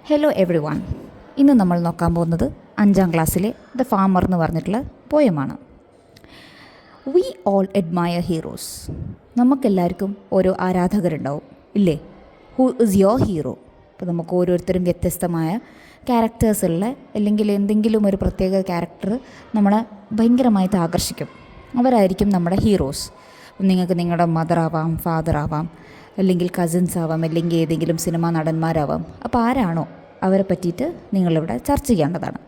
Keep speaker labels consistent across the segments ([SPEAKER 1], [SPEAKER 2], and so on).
[SPEAKER 1] Hello every one. ഇന്ന് നമ്മൾ നോക്കാൻ പോകുന്നത് 5ാം ക്ലാസ്സിലെ ദ ഫാമർ എന്ന് പറഞ്ഞിട്ടുള്ള പോയമാണ്. We all admire heroes. നമുക്കെല്ലാവർക്കും ഓരോ ആരാധകരുണ്ടാവും ഇല്ലേ? Who is your hero? ഇപ്പോൾ നമുക്ക് ഓരോരുത്തരും വ്യത്യസ്തമായ ക്യാരക്ടേഴ്സുള്ള അല്ലെങ്കിൽ എന്തെങ്കിലും ഒരു പ്രത്യേക ക്യാരക്ടർ നമ്മളെ ഭയങ്കരമായിട്ട് ആകർഷിക്കും. അവരായിരിക്കും നമ്മുടെ ഹീറോസ്. നിങ്ങൾക്ക് നിങ്ങളുടെ മദർ ആവാം, ഫാദർ ആവാം, അല്ലെങ്കിൽ കസിൻസ് ആവാം, അല്ലെങ്കിൽ ഏതെങ്കിലും സിനിമാ നടന്മാരാവാം. അപ്പോൾ ആരാണോ അവരെ പറ്റിയിട്ട് നിങ്ങളിവിടെ ചർച്ച ചെയ്യേണ്ടതാണ്.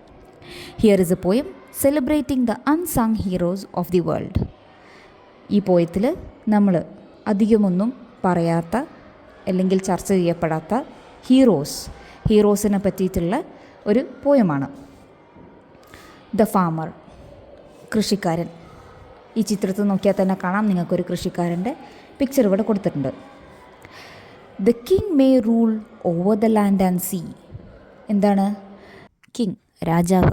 [SPEAKER 1] Here is A poem celebrating the unsung heroes of the world. ഈ പോയത്തിൽ നമ്മൾ അധികമൊന്നും പറയാത്ത അല്ലെങ്കിൽ ചർച്ച ചെയ്യപ്പെടാത്ത ഹീറോസിനെ പറ്റിയിട്ടുള്ള ഒരു പോയമാണ്. ദ ഫാമർ, കൃഷിക്കാരൻ. ഈ ചിത്രത്തിൽ നോക്കിയാൽ തന്നെ കാണാം, നിങ്ങൾക്കൊരു കൃഷിക്കാരൻ്റെ പിക്ചർ ഇവിടെ കൊടുത്തിട്ടുണ്ട്. The king may rule over the land and sea. എന്താണ് കിങ്? രാജാവ്.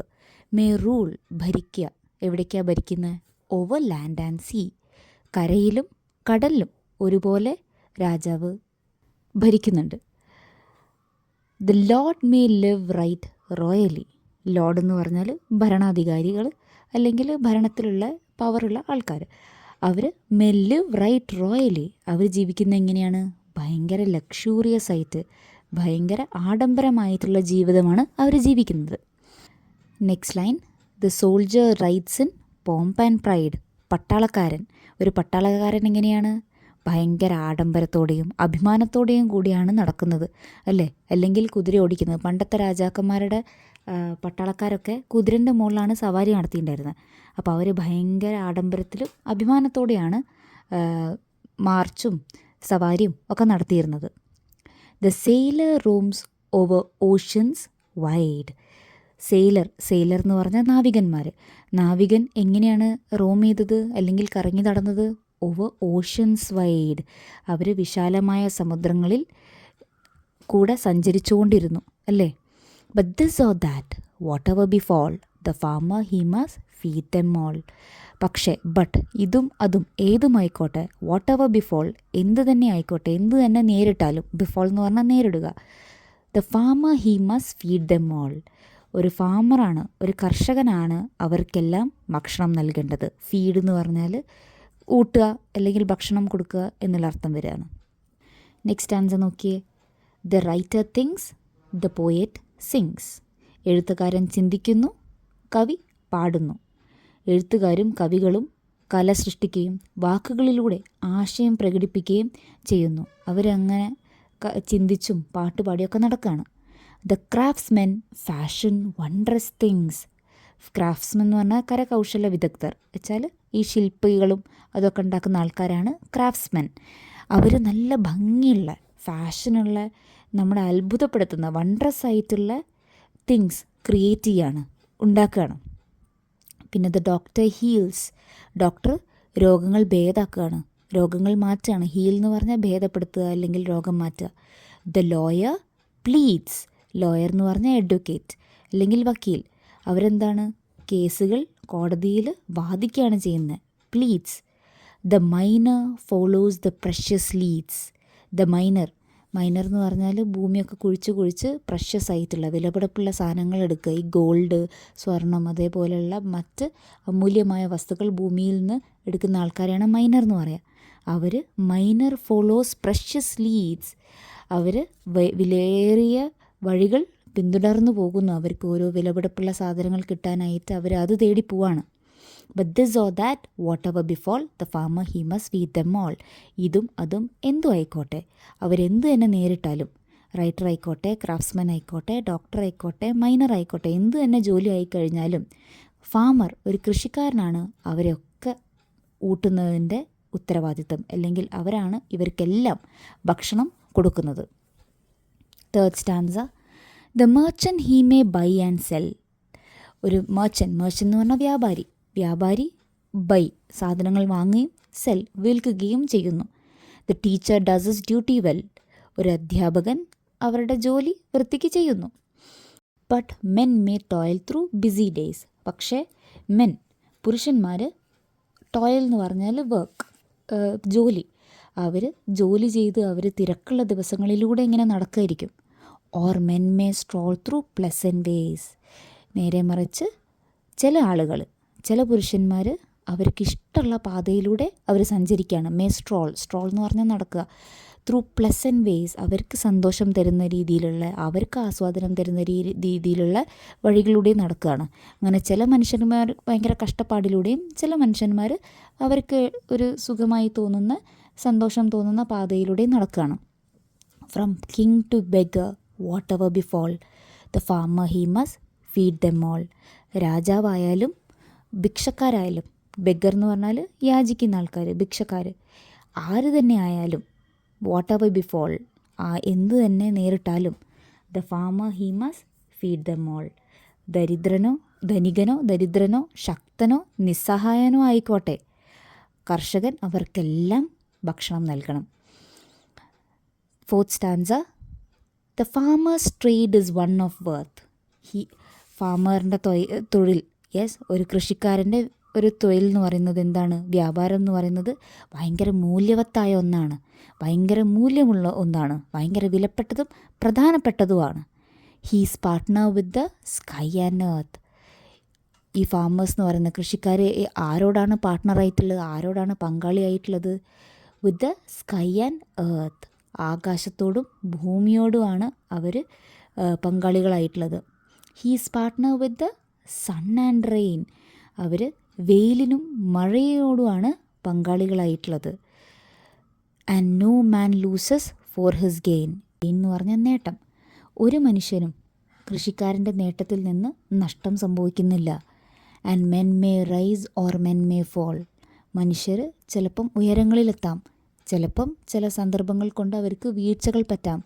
[SPEAKER 1] മേ റൂൾ, ഭരിക്കുക. എവിടേക്കാണ് ഭരിക്കുന്നത്? ഓവർ ലാൻഡ് ആൻഡ് സീ, കരയിലും കടലിലും ഒരുപോലെ രാജാവ് ഭരിക്കുന്നുണ്ട്. The lord may live right royally. Lord എന്ന് പറഞ്ഞാൽ ഭരണാധികാരികൾ അല്ലെങ്കിൽ ഭരണത്തിലുള്ള പവറുള്ള ആൾക്കാർ. അവർ മേ ലിവ് റൈറ്റ് റോയലി. അവർ ജീവിക്കുന്നത് എങ്ങനെയാണ്? ഭയങ്കര ലക്ഷൂറിയസ് ആയിട്ട്, ഭയങ്കര ആഡംബരമായിട്ടുള്ള ജീവിതമാണ് അവർ ജീവിക്കുന്നത്. Next line, the soldier rights in pomp and pride. പട്ടാളക്കാരൻ. ഒരു പട്ടാളക്കാരൻ എങ്ങനെയാണ്? ഭയങ്കര ആഡംബരത്തോടെയും അഭിമാനത്തോടെയും കൂടിയാണ് നടക്കുന്നത് അല്ലേ? അല്ലെങ്കിൽ കുതിര ഓടിക്കുന്നത്. പണ്ടത്തെ രാജാക്കന്മാരുടെ പട്ടാളക്കാരൊക്കെ കുതിരൻ്റെ മുകളിലാണ് സവാരി നടത്തിയിട്ടുണ്ടായിരുന്നത്. അപ്പോൾ അവർ ഭയങ്കര ആഡംബരത്തിലും അഭിമാനത്തോടെയാണ് മാർച്ചും സവാരിയും ഒക്കെ നടത്തിയിരുന്നത്. The sailor rooms over oceans wide. Sailor എന്ന് പറഞ്ഞാൽ നാവികന്മാർ. നാവികൻ എങ്ങനെയാണ് റോം ചെയ്തത് അല്ലെങ്കിൽ കറങ്ങി നടന്നത്? Over oceans wide. അവർ വിശാലമായ സമുദ്രങ്ങളിൽ കൂടെ സഞ്ചരിച്ചുകൊണ്ടിരുന്നു അല്ലേ? But this or that, what ever befall the farmer he must feed them all. പക്ഷേ ഇതും അതും ഏതുമായിക്കോട്ടെ, വാട്ട് എവർ ബിഫോൾ, എന്ത് തന്നെ ആയിക്കോട്ടെ, എന്ത് തന്നെ നേരിട്ടാലും, ബിഫോൾ എന്ന് പറഞ്ഞാൽ നേരിടുക. The farmer he must feed them all. ഒരു ഫാമറാണ്, ഒരു കർഷകനാണ് അവർക്കെല്ലാം ഭക്ഷണം നൽകേണ്ടത്. ഫീഡ് എന്ന് പറഞ്ഞാൽ ഊട്ടുക അല്ലെങ്കിൽ ഭക്ഷണം കൊടുക്കുക എന്നുള്ള അർത്ഥം വരികയാണ്. നെക്സ്റ്റ് ആൻസർ നോക്കിയേ. The writer things, the poet sings. എഴുത്തുകാരൻ ചിന്തിക്കുന്നു, കവി പാടുന്നു. എഴുത്തുകാരും കവികളും കല സൃഷ്ടിക്കുകയും വാക്കുകളിലൂടെ ആശയം പ്രകടിപ്പിക്കുകയും ചെയ്യുന്നു. അവരങ്ങനെ ചിന്തിച്ചും പാട്ടുപാടിയൊക്കെ നടക്കുകയാണ്. The craftsmen fashion wondrous things. Craftsmen എന്ന് പറഞ്ഞാൽ കരകൗശല വിദഗ്ധർ വെച്ചാൽ ഈ ശില്പികളും അതൊക്കെ ഉണ്ടാക്കുന്ന ആൾക്കാരാണ് ക്രാഫ്റ്റ്സ്മെൻ. അവർ നല്ല ഭംഗിയുള്ള, ഫാഷനുള്ള, നമ്മളെ അത്ഭുതപ്പെടുത്തുന്ന വണ്ടറസ് ആയിട്ടുള്ള തിങ്സ് ക്രിയേറ്റ് ചെയ്യാണ്, ഉണ്ടാക്കുകയാണ്. പിന്നെ ദ ഡോക്ടർ ഹീൽസ്. ഡോക്ടർ രോഗങ്ങൾ ഭേദാക്കുകയാണ്, രോഗങ്ങൾ മാറ്റുകയാണ്. ഹീൽ എന്ന് പറഞ്ഞാൽ ഭേദപ്പെടുത്തുക അല്ലെങ്കിൽ രോഗം മാറ്റുക. The lawyer pleads. ലോയർ എന്ന് പറഞ്ഞാൽ അഡ്വക്കേറ്റ് അല്ലെങ്കിൽ വക്കീൽ. അവരെന്താണ്? കേസുകൾ കോടതിയിൽ വാദിക്കുകയാണ് ചെയ്യുന്നത്. Pleads. The minor follows the precious leads. The minor എന്ന് പറഞ്ഞാൽ ഭൂമിയൊക്കെ കുഴിച്ച് പ്രഷ്യസ് ആയിട്ടുള്ള വിലപിടിപ്പുള്ള സാധനങ്ങൾ എടുക്കുക. ഈ ഗോൾഡ്, സ്വർണം, അതേപോലെയുള്ള മറ്റ് അമൂല്യമായ വസ്തുക്കൾ ഭൂമിയിൽ നിന്ന് എടുക്കുന്ന ആൾക്കാരെയാണ് മൈനർ എന്ന് പറയുക. അവർ മൈനർ ഫോളോസ് പ്രഷ്യസ് ലീഡ്സ്. അവർ വിലയേറിയ വഴികൾ പിന്തുടർന്നു പോകുന്നു. അവർക്ക് ഓരോ വിലപിടിപ്പുള്ള സാധനങ്ങൾ കിട്ടാനായിട്ട് അവർ അത് തേടി പോവാണ്. But this or that, what ever befall the farmer he must feed them all. ഇതും അതും എന്തും ആയിക്കോട്ടെ, അവരെന്ത് തന്നെ നേരിട്ടാലും, റൈറ്റർ ആയിക്കോട്ടെ, ക്രാഫ്റ്റ്സ്മാൻ ആയിക്കോട്ടെ, ഡോക്ടർ ആയിക്കോട്ടെ, മൈനർ ആയിക്കോട്ടെ, എന്ത് തന്നെ ജോലി ആയിക്കഴിഞ്ഞാലും ഫാമർ, ഒരു കൃഷിക്കാരനാണ് അവരെയൊക്കെ ഊട്ടുന്നതിൻ്റെ ഉത്തരവാദിത്തം, അല്ലെങ്കിൽ അവരാണ് ഇവർക്കെല്ലാം ഭക്ഷണം കൊടുക്കുന്നത്. Third stanza, the merchant he may buy and sell. ഒരു മെർച്ചൻ്റ് എന്ന് പറഞ്ഞാൽ വ്യാപാരി ബൈ സാധനങ്ങൾ വാങ്ങുകയും സെൽ വിൽക്കുകയും ചെയ്യുന്നു. The teacher does his duty well. ഒരു അധ്യാപകൻ അവരുടെ ജോലി വൃത്തിക്ക് ചെയ്യുന്നു. But men may toil through busy days. പക്ഷേ പുരുഷന്മാർ, ടോയിൽ എന്ന് പറഞ്ഞാൽ വർക്ക്, ജോലി. അവർ ജോലി ചെയ്ത് അവർ തിരക്കുള്ള ദിവസങ്ങളിലൂടെ ഇങ്ങനെ നടക്കുകയായിരിക്കും. Or men may stroll through pleasant ways. നേരെ മറിച്ച് ചില ആളുകൾ, ചില പുരുഷന്മാർ അവർക്കിഷ്ടമുള്ള പാതയിലൂടെ അവർ സഞ്ചരിക്കുകയാണ്. മേ സ്ട്രോൾ എന്ന് പറഞ്ഞാൽ നടക്കുക. ത്രൂ പ്ലസൻറ്റ് വേസ്, അവർക്ക് സന്തോഷം തരുന്ന രീതിയിലുള്ള, അവർക്ക് ആസ്വാദനം തരുന്ന രീതിയിലുള്ള വഴികളിലൂടെ നടക്കുകയാണ്. അങ്ങനെ ചില മനുഷ്യന്മാർ ഭയങ്കര കഷ്ടപ്പാടിലൂടെയും, ചില മനുഷ്യന്മാർ അവർക്ക് ഒരു സുഖമായി തോന്നുന്ന, സന്തോഷം തോന്നുന്ന പാതയിലൂടെയും നടക്കുകയാണ്. From king to beggar whatever befall the farmer he must feed them all. രാജാവായാലും ഭിക്ഷക്കാരായാലും, ബെഗർ എന്ന് പറഞ്ഞാൽ യാചിക്കുന്ന ആൾക്കാർ, ഭിക്ഷക്കാർ, ആര് തന്നെ ആയാലും, വാട്ട് എവർ ബിഫോൾ, എന്ത് തന്നെ നേരിട്ടാലും, the farmer he must feed them all. ധനികനോ ദരിദ്രനോ ശക്തനോ നിസ്സഹായനോ ആയിക്കോട്ടെ, കർഷകൻ അവർക്കെല്ലാം ഭക്ഷണം നൽകണം. Fourth stanza, the farmers trade is one of worth. ഫാമറിൻ്റെ തൊഴിൽ, ഒരു കൃഷിക്കാരൻ്റെ ഒരു തൊഴിൽ എന്ന് പറയുന്നത് എന്താണ്? വ്യാപാരം എന്ന് പറയുന്നത് ഭയങ്കര മൂല്യവത്തായ ഒന്നാണ്, ഭയങ്കര മൂല്യമുള്ള ഒന്നാണ്, ഭയങ്കര വിലപ്പെട്ടതും പ്രധാനപ്പെട്ടതുമാണ്. He's partner with the sky and earth. ഈ ഫാമേഴ്സ് എന്ന് പറയുന്ന കൃഷിക്കാർ ആരോടാണ് പാർട്ട്ണറായിട്ടുള്ളത്, ആരോടാണ് പങ്കാളിയായിട്ടുള്ളത്? With the sky and earth, ആകാശത്തോടും ഭൂമിയോടുമാണ് അവർ പങ്കാളികളായിട്ടുള്ളത്. He's partner with the sun and rain, അവർ വെയിലിനും മഴയോടുമാണ് പങ്കാളികളായിട്ടുള്ളത്. And no man loses for his gain. എന്ന് പറഞ്ഞാൽ നേട്ടം. ഒരു മനുഷ്യനും കൃഷിക്കാരൻ്റെ നേട്ടത്തിൽ നിന്ന് നഷ്ടം സംഭവിക്കുന്നില്ല. And men may rise or men may fall. മനുഷ്യർ ചിലപ്പം ഉയരങ്ങളിലെത്താം, ചിലപ്പം ചില സന്ദർഭങ്ങൾ കൊണ്ട് അവർക്ക് വീഴ്ചകൾ പറ്റാം.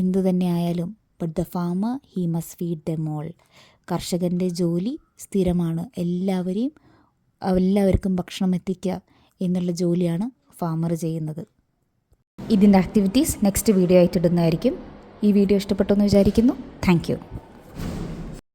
[SPEAKER 1] എന്തു തന്നെ ആയാലും, but the farmer he must feed them all. കർഷകൻ്റെ ജോലി സ്ഥിരമാണ്. എല്ലാവർക്കും ഭക്ഷണം എത്തിക്കുക എന്നുള്ള ജോലിയാണ് ഫാമർ ചെയ്യുന്നത്. ഇതിൻ്റെ ആക്ടിവിറ്റീസ് നെക്സ്റ്റ് വീഡിയോ ആയിട്ട് ഇടുന്നതായിരിക്കും. ഈ വീഡിയോ ഇഷ്ടപ്പെട്ടെന്ന് വിചാരിക്കുന്നു. Thank you.